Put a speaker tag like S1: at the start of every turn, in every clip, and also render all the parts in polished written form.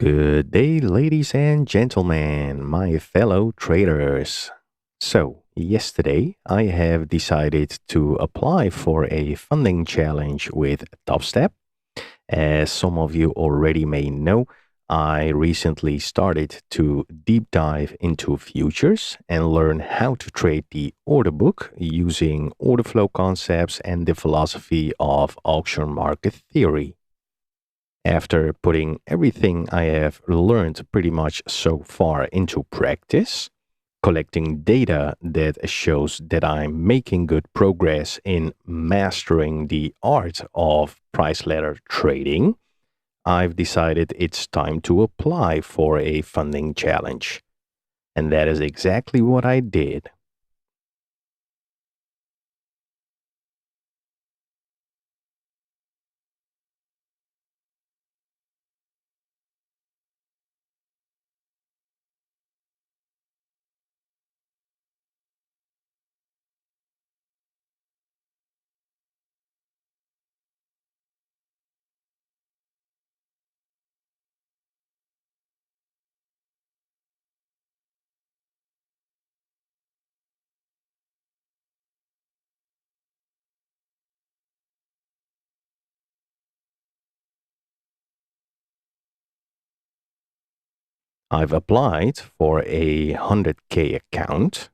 S1: Good day, ladies and gentlemen, my fellow traders. So, yesterday I have decided to apply for a funding challenge with TopStep. As some of you already may know, I recently started to deep dive into futures and learn how to trade the order book using order flow concepts and the philosophy of auction market theory. After putting everything I have learned pretty much so far into practice, collecting data that shows that I'm making good progress in mastering the art of price ladder trading, I've decided it's time to apply for a funding challenge. And that is exactly what I did. I've applied for a 100K account.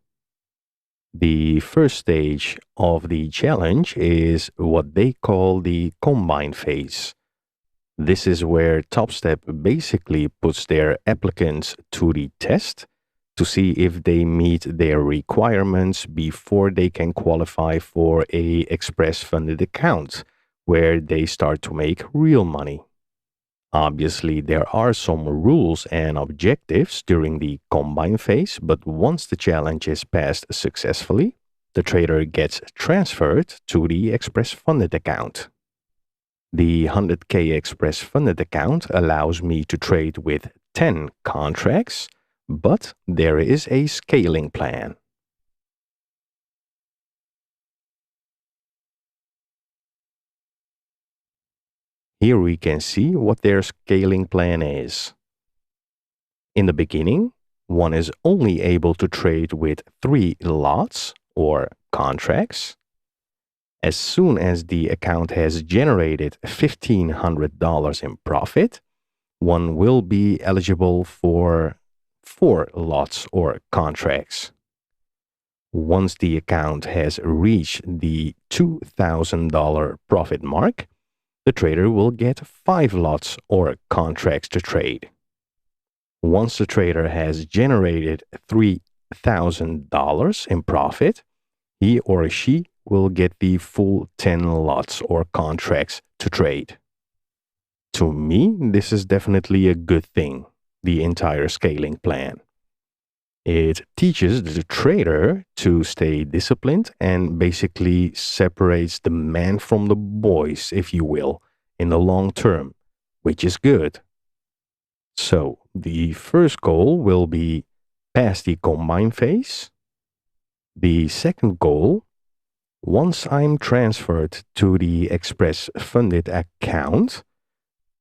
S1: The first stage of the challenge is what they call the combine phase. This is where TopStep basically puts their applicants to the test to see if they meet their requirements before they can qualify for a express funded account where they start to make real money. Obviously, there are some rules and objectives during the combine phase, but once the challenge is passed successfully, the trader gets transferred to the express funded account. The 100K express funded account allows me to trade with 10 contracts, but there is a scaling plan. Here we can see what their scaling plan is. In the beginning, one is only able to trade with 3 lots or contracts. As soon as the account has generated $1,500 in profit, one will be eligible for 4 lots or contracts. Once the account has reached the $2,000 profit mark, the trader will get 5 lots or contracts to trade. Once the trader has generated $3,000 in profit, he or she will get the full 10 lots or contracts to trade. To me, this is definitely a good thing, the entire scaling plan. It teaches the trader to stay disciplined and basically separates the man from the boys, if you will, in the long term, which is good. So, the first goal will be pass the combine phase. The second goal, once I'm transferred to the express funded account,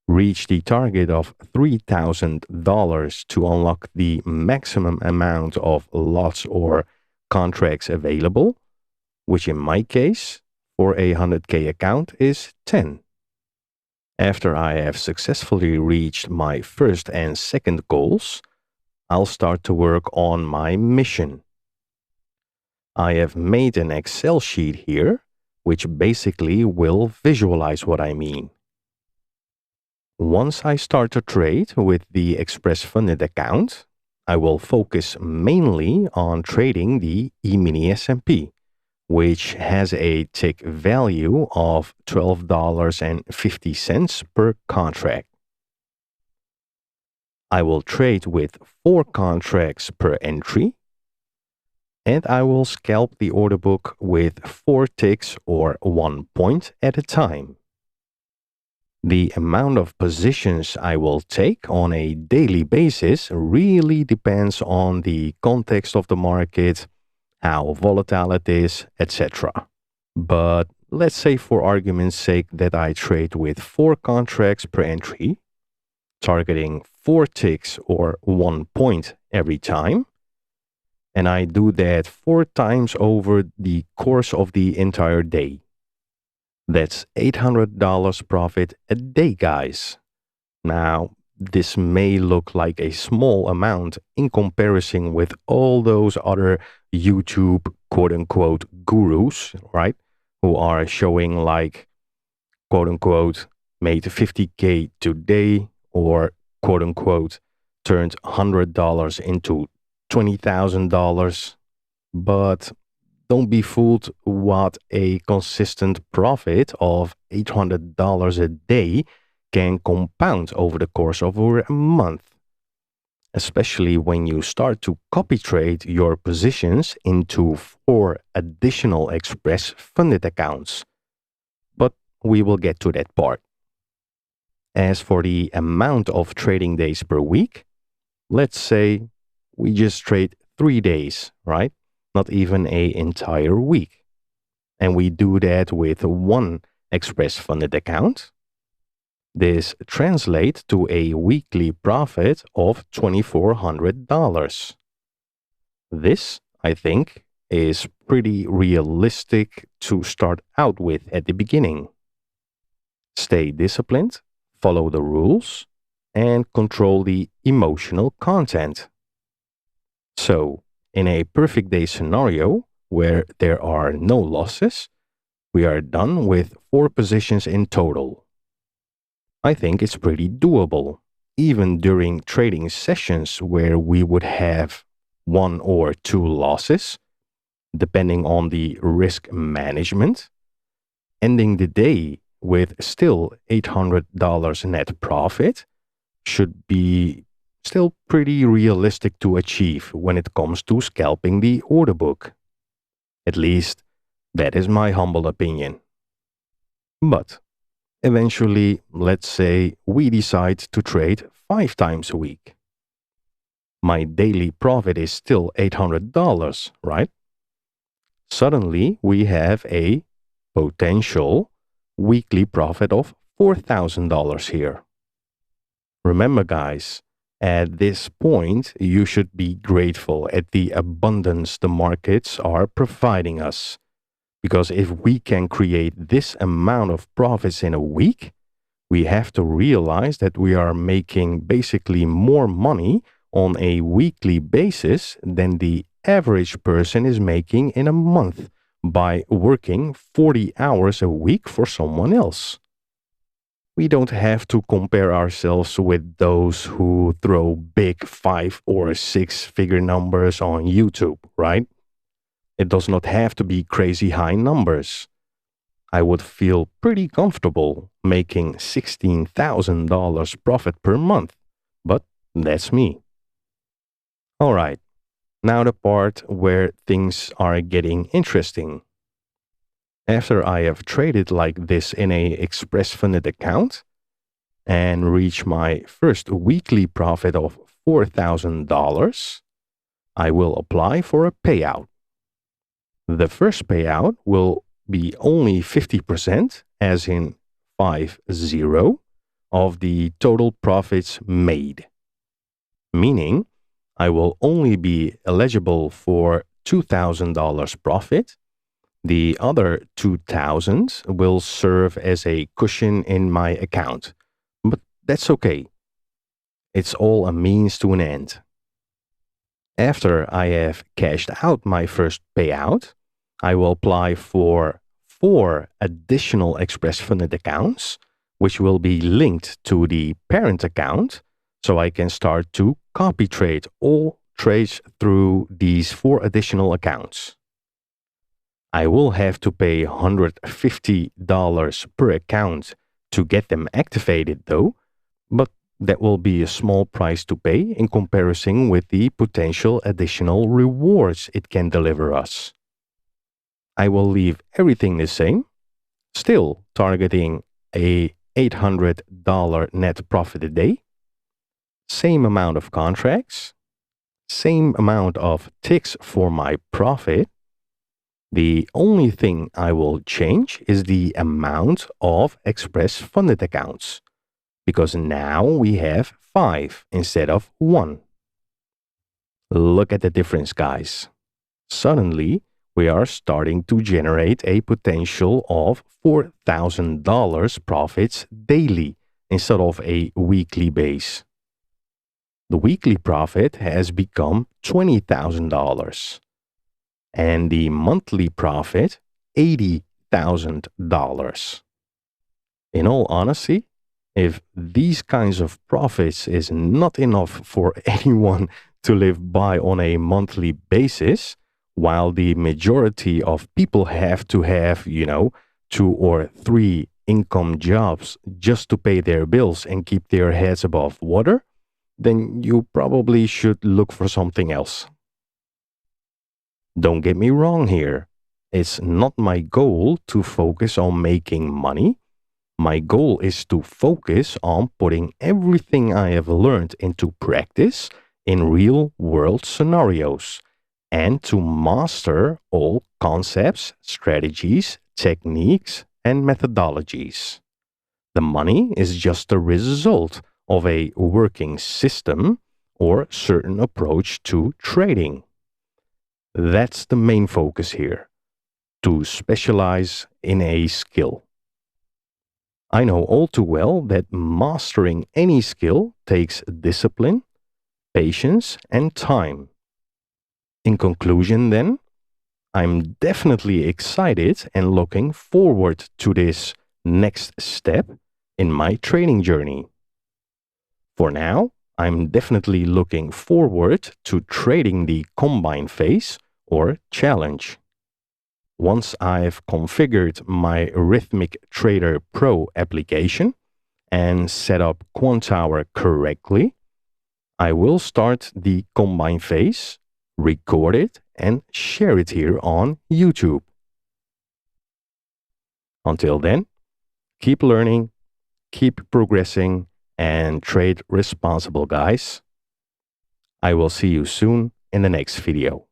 S1: reach the target of $3,000 to unlock the maximum amount of lots or contracts available, which in my case, for a 100K account, is 10. After I have successfully reached my first and second goals, I'll start to work on my mission. I have made an Excel sheet here, which basically will visualize what I mean. Once I start to trade with the express funded account, I will focus mainly on trading the E-mini S&P, which has a tick value of $12.50 per contract. I will trade with 4 contracts per entry, and I will scalp the order book with 4 ticks or 1 point at a time. The amount of positions I will take on a daily basis really depends on the context of the market, how volatile it is, etc. But let's say for argument's sake that I trade with 4 contracts per entry. targeting 4 ticks or 1 point every time. And I do that 4 times over the course of the entire day. That's $800 profit a day, guys. Now, this may look like a small amount in comparison with all those other YouTube quote unquote gurus, right? Who are showing like quote unquote made 50K today or quote unquote turned $100 into $20,000. But don't be fooled what a consistent profit of $800 a day can compound over the course of a month, especially when you start to copy trade your positions into 4 additional express funded accounts. But we will get to that part. As for the amount of trading days per week, let's say we just trade 3 days, right? Not even an entire week. And we do that with 1 express funded account. This translates to a weekly profit of $2,400. This, I think, is pretty realistic to start out with at the beginning. Stay disciplined, follow the rules, and control the emotional content. So, in a perfect day scenario where there are no losses, we are done with 4 positions in total. I think it's pretty doable, even during trading sessions where we would have 1 or 2 losses, depending on the risk management. Ending the day with still $800 net profit should be still pretty realistic to achieve when it comes to scalping the order book. At least, that is my humble opinion. But eventually, let's say we decide to trade 5 times a week. My daily profit is still $800, right? Suddenly, we have a potential weekly profit of $4,000 here. Remember, guys, at this point, you should be grateful at the abundance the markets are providing us. Because if we can create this amount of profits in a week, we have to realize that we are making basically more money on a weekly basis than the average person is making in a month by working 40 hours a week for someone else. We don't have to compare ourselves with those who throw big 5 or 6 figure numbers on YouTube, right? It does not have to be crazy high numbers. I would feel pretty comfortable making $16,000 profit per month, but that's me. All right, now the part where things are getting interesting. After I have traded like this in a express funded account and reach my first weekly profit of $4,000, I will apply for a payout. The first payout will be only 50%, as in 50, of the total profits made. Meaning, I will only be eligible for $2,000 profit. The other $2,000 will serve as a cushion in my account. But that's okay. It's all a means to an end. After I have cashed out my first payout, I will apply for 4 additional express funded accounts, which will be linked to the parent account, so I can start to copy trade all trades through these 4 additional accounts. I will have to pay $150 per account to get them activated though, but that will be a small price to pay in comparison with the potential additional rewards it can deliver us. I will leave everything the same, still targeting a $800 net profit a day, same amount of contracts, same amount of ticks for my profit. The only thing I will change is the amount of express funded accounts, because now we have 5 instead of 1. Look at the difference, guys. Suddenly, we are starting to generate a potential of $4,000 profits daily instead of a weekly base. The weekly profit has become $20,000 and the monthly profit $80,000. In all honesty, if these kinds of profits is not enough for anyone to live by on a monthly basis, while the majority of people have to have, 2 or 3 income jobs just to pay their bills and keep their heads above water, then you probably should look for something else. Don't get me wrong here. It's not my goal to focus on making money. My goal is to focus on putting everything I have learned into practice in real world scenarios and to master all concepts, strategies, techniques, and methodologies. The money is just a result of a working system or certain approach to trading. That's the main focus here, to specialize in a skill. I know all too well that mastering any skill takes discipline, patience, and time. In conclusion, then, I'm definitely excited and looking forward to this next step in my training journey. For now, I'm definitely looking forward to trading the combine phase or challenge. Once I've configured my Rhythmic Trader Pro application and set up Quantower correctly, I will start the combine phase, record it, and share it here on YouTube. Until then, keep learning, keep progressing, and trade responsible, guys. I will see you soon in the next video.